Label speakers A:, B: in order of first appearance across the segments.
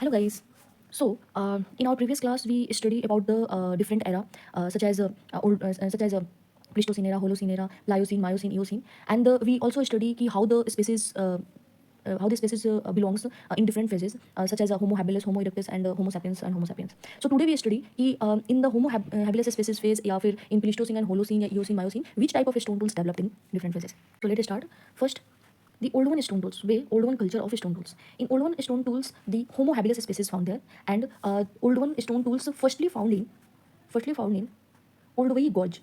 A: Hello guys. In our previous class, we study about the different era, such as Pleistocene era, Holocene era, Pliocene, Miocene, Eocene, and we also study ki how the species belongs in different phases, such as Homo habilis, Homo erectus, and Homo sapiens and Homo sapiens. So today we study कि in the habilis species phase या फिर in Pleistocene and Holocene या Eocene, Miocene, which type of stone tools developed in different phases. So let us start. First, the old one stone tools, old one culture of stone tools. In old one stone tools, the Homo habilis species found there, and old one stone tools firstly found in Olduvai Gorge.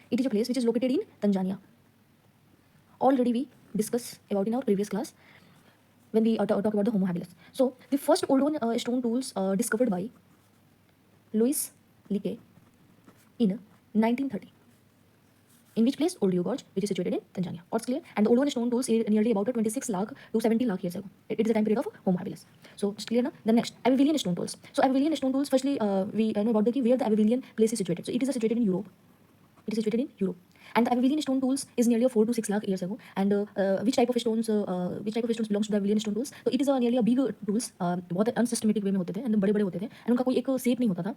A: It is a place which is located in Tanzania. Already we discussed about in our previous class when we talk about the Homo habilis. So the first old one stone tools discovered by Louis Leakey in 1930. In which place? Old Gorge, which is situated in Tanzania. What's clear? And the old one stone tools is nearly about 26 lakh to 70 lakh years ago. It is the time period of Homo habilis. So it's clear now. The next, Abelian stone tools. So Abelian stone tools, firstly, we know about where the Abelian place is situated. So it is situated in Europe. It is situated in Europe. And the Abelian stone tools is nearly 4 to 6 lakh years ago. And which type of stones belongs to the Abelian stone tools? तो it is nearly a big tools. बहुत unsystematic वे में होते थे and बड़े बड़े होते थे and उनका कोई एक शेप नहीं होता था.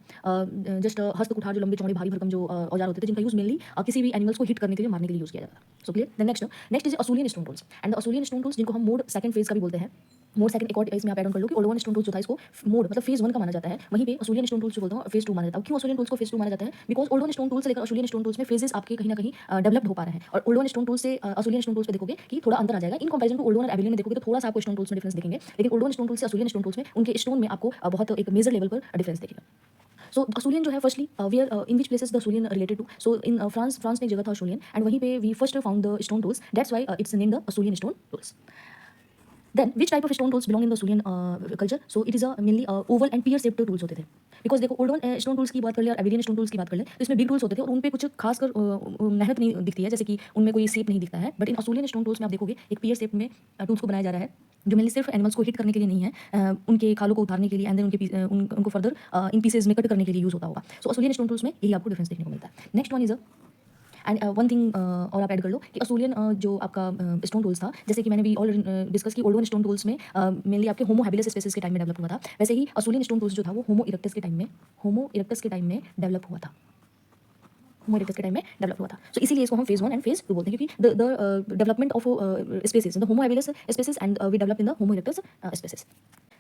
A: जस्ट हस्त कुठार जो लंबे चौड़े भारी भरकम जो औजार होते थे जिनका यूज मेनली किसी भी एनिमल्स को हिट करने के लिए मारने के लिए यूज किया जाता था. So clear. The next is Acheulian stone tools. And the Acheulian stone tools जिनको हम मोड सेकंड फेज का भी बोलते हैं. मोड सेकंड एक और इसमें आप ऐड ऑन कर लो कि ओल्ड वन स्टोन टूल्स जो था इसको मोड मतलब फेज 1 का माना जाता है. वहीं पे असूलियन स्टोन टूल्स जो बोलता हूं फेज 2 माना जाता है. क्यों असूलियन टूल्स को फेज 2 माना जाता है? Because old one stone tools से लेकर असूलियन स्टोन टूल्स में फेजेस आपके कहीं ना कहीं डेवलप्ड हो पा रहे हैं. और ओल्ड वन स्टोन टूल्स से असूलियन स्टोन टूल्स पे देखोगे कि थोड़ा अंतर आ जाएगा in comparison to old one और एबिलियन में देखोगे तो थोड़ा सा आपको स्टोन टूल्स में डिफरेंस दिखेंगे. लेकिन ओल्ड वन स्टोन टूल्स से असूलियन स्टोन टूल्स में उनके स्टोन में आपको बहुत एक मेजर लेवल पर डिफरेंस दिखेगा. सो असूलियन जो है firstly where in which places the Acheulian related to. So in France में एक जगह था असूलियन एंड वहीं पे we first found the stone tools. That's why it's named the Acheulian stone tools. Then which type of stone tools belong in the Asullian culture? So it is a mainly oval and pear shaped tools होते थे. Because देखो old one stone tools की बात कर ले और एबिलियन stone tools की बात कर ले तो इसमें बिग टूल्स होते थे और उन पे कुछ खासकर मेहनत नहीं दिखती है, जैसे कि उनमें कोई शेप नहीं दिखता है. बट इन असूलियन स्टोन टूल्स में आप देखोगे एक पियर शेप में टूल्स को बनाया जा रहा है जो मेनली सिर्फ एनिमल्स को हिट करने के लिए नहीं है, उनके खालों को उतारने के लिए एंड देन उनको फर्दर इन पीसेज में कट करने के लिए यूज होता होगा. सो असूलियन स्टोन टूल्स में यही आपको डिफरेंस देखने को मिलता है. Next one is and one thing और आप ऐड कर लो कि असूलियन जो आपका स्टोन टूल्स था, जैसे कि मैंने भी ऑलरेडी डिस्कस की ओल्ड वन स्टोन टूल्स में मेनली आपके होमो हैबिलिस स्पेसिस के टाइम में डेवलप हुआ था. वैसे ही असूलियन स्टोन टूल्स जो था वो होमो इरेक्टस के टाइम में डेवलप हुआ था. होमो इरेक्टस के टाइम में डेवलप हुआ था. सो इसीलिए इसको हम फेज 1 एंड फेज 2 बोलते हैं क्योंकि the development of species the Homo habilis species and we develop in the Homo erectus species.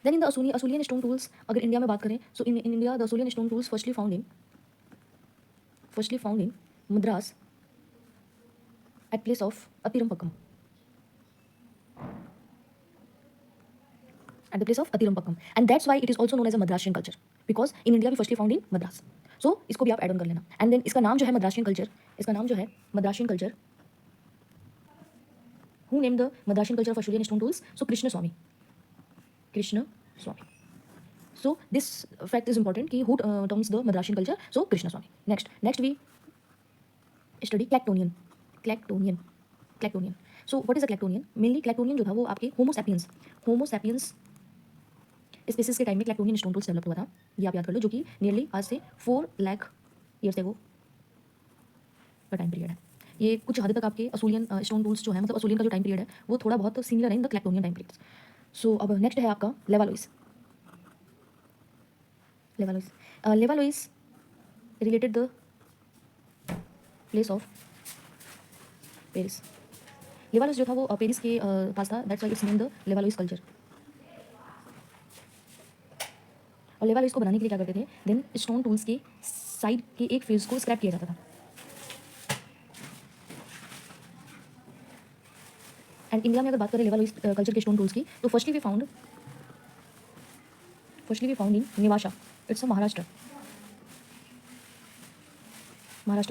A: Then in the Acheulian stone tools अगर इंडिया में बात करें so in India the Acheulian stone tools firstly found in Madras at place of Atirampakkam. At the place of Atirampakkam. And that's why it is also known as a Madrasian culture. Because in India we firstly found in Madras. So इसको भी आप add on कर लेना. And then इसका नाम जो है Madrasian culture, who name the Madrasian culture of Acheulian stone tools? So Krishna Swami. So this fact is important कि who terms the Madrasian culture? So Krishna Swami. Next we study Clactonian. So what is a Clactonian? Mainly Clactonian जो था वो आपके Homo sapiens species के time में क्लैक्टोनियन stone tools develop हुआ था. ये आप याद कर लो, जो कि नियरली आज से 4 लाख ईयर्स एगो का टाइम पीरियड है. ये कुछ हद तक आपके असूलियन स्टोन टूल्स जो है मतलब असूलियन का जो टाइम पीरियड है वो थोड़ा बहुत सिमिलर है in the Clactonian time periods. So अब नेक्स्ट है आपका Levallois related the place of Paris. Levallois जो था वो पेरिस के पास था. That's why it's named the Levallois culture. और लेवालोइस को बनाने के लिए क्या करते थे? देन स्टोन टूल्स के साइड के एक फेज को स्क्रैप किया जाता था. एंड इंडिया में अगर बात करें लेवालोइस कल्चर के स्टोन टूल्स की तो firstly we found in Nevasa. It's a Maharashtra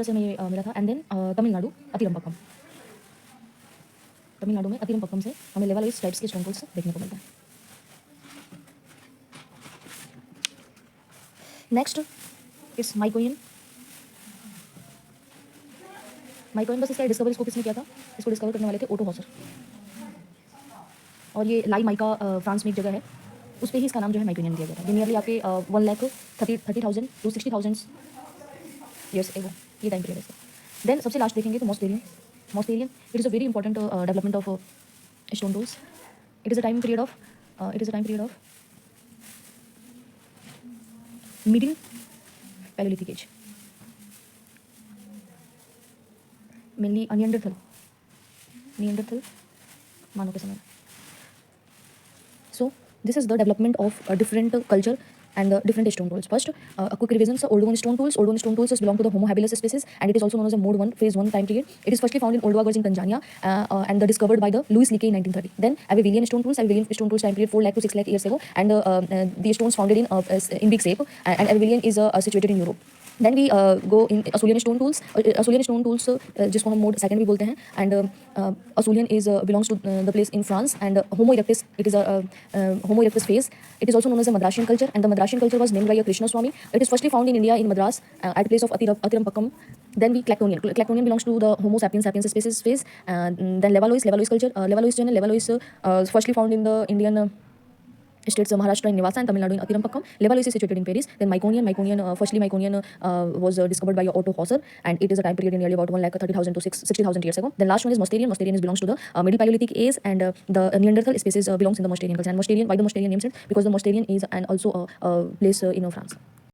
A: से हमें ये मिला था. एंड देन तमिलनाडु में अतिरमपक्कम से हमें लेवालोइस टाइप्स के स्टोन टूल्स देखने को मिलता है. नेक्स्ट इस माइकोइन बस इसका डिस्कवर इसको किसने किया था? इसको डिस्कवर करने वाले थे ओटो हॉसर. और ये लाई माइका फ्रांस में एक जगह है, उस पर ही इसका नाम जो है माइकोनियन दिया गया था. ये नियरली आपके 1,30,000 to 60,000 ईयर्स एगो ये टाइम पीरियड है इसका. देन सबसे लास्ट देखेंगे तो Mousterian. It is a very important development of stone tools. It is a time period of It is a time period of middle Paleolithic age, mainly a Neanderthal मानव के समय. So this is the development of a different culture and different stone tools. First, a quick revision. So Olduvai stone tools. Olduvai stone tools belong to the Homo habilis species, and it is also known as a Mode 1 Phase 1 time period. It is firstly found in Olduvai Gorge in Tanzania and discovered by the Louis Leakey in 1930. Then Avivilian stone tools. Avivilian stone tools time period 4 lakh to 6 lakh years ago, and the stones founded in big shape. And Avivilian is situated in Europe. Then we go in Asullian stone tools. Asullian stone tools जिसको हम mode second भी बोलते हैं, and Asullian is belongs to the place in France, and Homo erectus, it is a Homo erectus phase. It is also known as the Madrasian culture, and the Madrasian culture was named by a Krishna Swami. It is firstly found in India in Madras at the place of Atirampakkam. Then we Clactonian. Clactonian belongs to the Homo sapiens sapiens species phase. Then Levallois culture. Levallois firstly found in the Indian states Maharashtra in Nevasa and Tamil Nadu in Atirampakkam. Levallois is situated in Paris. Then firstly Myconian was discovered by Otto Hauser, and it is a time period in nearly about 1,30,000 to 60,000 years ago. Then last one is Mousterian. Mousterian belongs to the Middle Paleolithic age, and the Neanderthal species belongs in the Mousterian culture. And Mousterian, why the Mousterian name? Because the Mousterian is and also a place in France.